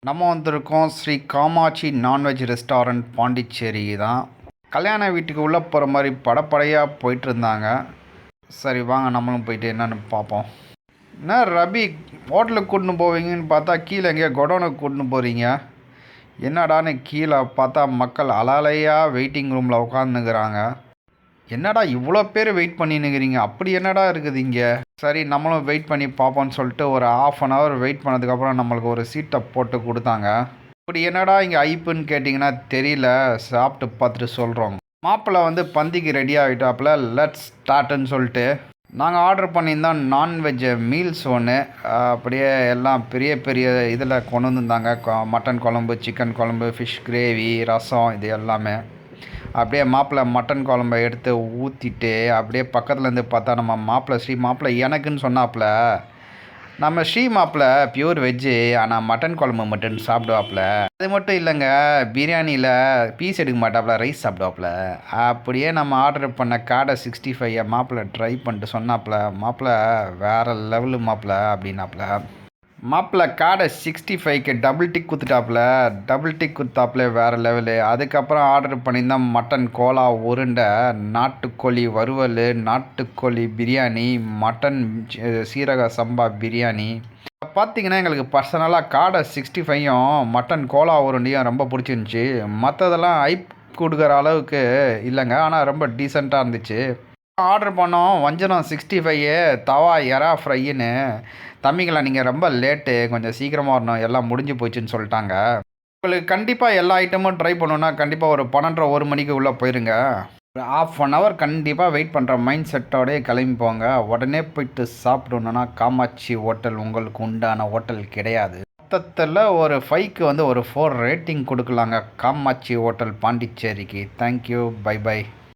நம்ம வந்திருக்கோம் Sri Kamakshi non veg restaurant Pondicherry தான். கல்யாண வீட்டுக்கு உள்ளே போகிற மாதிரி படப்படையாக போயிட்டு இருந்தாங்க. சரி வாங்க நம்மளும் போயிட்டு என்னென்னு பார்ப்போம். என்ன ரபி ஹோட்டலுக்கு கூட்டின்னு போவீங்கன்னு பார்த்தா கீழே எங்கேயோ கொடோனுக்கு கூட்டின்னு போகிறீங்க. என்னடான்னு கீழே பார்த்தா மக்கள் அலாலையாக வெயிட்டிங் ரூமில் உட்காந்துக்கிறாங்க. என்னடா இவ்வளோ பேர் வெயிட் பண்ணின்னுக்கிறீங்க, அப்படி என்னடா இருக்குது இங்கே? சரி நம்மளும் வெயிட் பண்ணி பார்ப்போன்னு சொல்லிட்டு ஒரு ½ வெயிட் பண்ணதுக்கப்புறம் நம்மளுக்கு ஒரு சீட்டை போட்டு கொடுத்தாங்க. இப்படி என்னடா இங்கே ஐப்புன்னு கேட்டிங்கன்னா தெரியல, சாப்பிட்டு பார்த்துட்டு சொல்கிறோம். மாப்பிள்ளை வந்து பந்திக்கு ரெடி ஆகிட்டாப்புல, லெட்ஸ் ஸ்டார்ட்டுன்னு சொல்லிட்டு நாங்கள் ஆர்டர் பண்ணியிருந்தோம் நான்வெஜ் மீல்ஸ் ஒன்று. அப்படியே எல்லாம் பெரிய பெரிய இதில் கொண்டு வந்துருந்தாங்க. மட்டன் குழம்பு, சிக்கன் குழம்பு, ஃபிஷ் கிரேவி, ரசம், இது எல்லாமே. அப்படியே மாப்பிள்ளை மட்டன் குழம்பை எடுத்து ஊற்றிட்டு அப்படியே பக்கத்துலேருந்து பார்த்தா நம்ம மாப்பிள்ளை ஸ்ரீ மாப்பிள்ளை எனக்குன்னு சொன்னாப்புல. நம்ம ஸ்ரீ மாப்பிள்ளை பியூர் வெஜ்ஜு, ஆனால் மட்டன் குழம்பு மட்டும் சாப்பிடுவாப்புல. அது மட்டும் இல்லைங்க, பிரியாணியில் பீஸ் எடுக்க மாட்டாப்புல, ரைஸ் சாப்பிடுவாப்புல. அப்படியே நம்ம ஆர்டர் பண்ண காடை 65 மாப்பிள்ளை ட்ரை பண்ணிட்டு சொன்னாப்புல, மாப்பிள்ளை வேறு லெவலு மாப்பிள்ளை அப்படின்னாப்புல. மாப்பிள்ளை காடை 65க்கு டபுள் டிக் குத்தாப்புல வேறு லெவலு. அதுக்கப்புறம் ஆர்டர் பண்ணியிருந்தேன் மட்டன் கோலா உருண்டை, நாட்டுக்கோழி வறுவல், நாட்டுக்கோழி பிரியாணி, மட்டன் சீரக சம்பா பிரியாணி. பார்த்திங்கன்னா எங்களுக்கு பர்சனலாக காடை 65யும் மட்டன் கோலா உருண்டையும் ரொம்ப பிடிச்சிருந்துச்சி. மற்றதெல்லாம் ஐப் கொடுக்குற அளவுக்கு இல்லைங்க, ஆனால் ரொம்ப டீசெண்டாக இருந்துச்சு. ஆர்டர் பண்ணோம் வஞ்சரம் 65 தவா எறா ஃப்ரைன்னு. தம்பிங்களா நீங்கள் ரொம்ப லேட்டு, கொஞ்சம் சீக்கிரமாக வரணும், எல்லாம் முடிஞ்சு போச்சுன்னு சொல்லிட்டாங்க. உங்களுக்கு கண்டிப்பாக எல்லா ஐட்டமும் ட்ரை பண்ணணுன்னா கண்டிப்பாக ஒரு 12:30 1 மணிக்கு உள்ளே போயிருங்க. ஒரு ½ கண்டிப்பாக வெயிட் பண்ணுற மைண்ட் செட்டோடய கிளம்பி போங்க. உடனே போயிட்டு சாப்பிடணுன்னா காமாட்சி ஹோட்டல் உங்களுக்கு உண்டான ஹோட்டல் கிடையாது. மொத்தத்தில் ஒரு 5க்கு வந்து ஒரு 4 ரேட்டிங் கொடுக்கலாங்க காமாட்சி ஹோட்டல் பாண்டிச்சேரிக்கு. Thank you, bye by.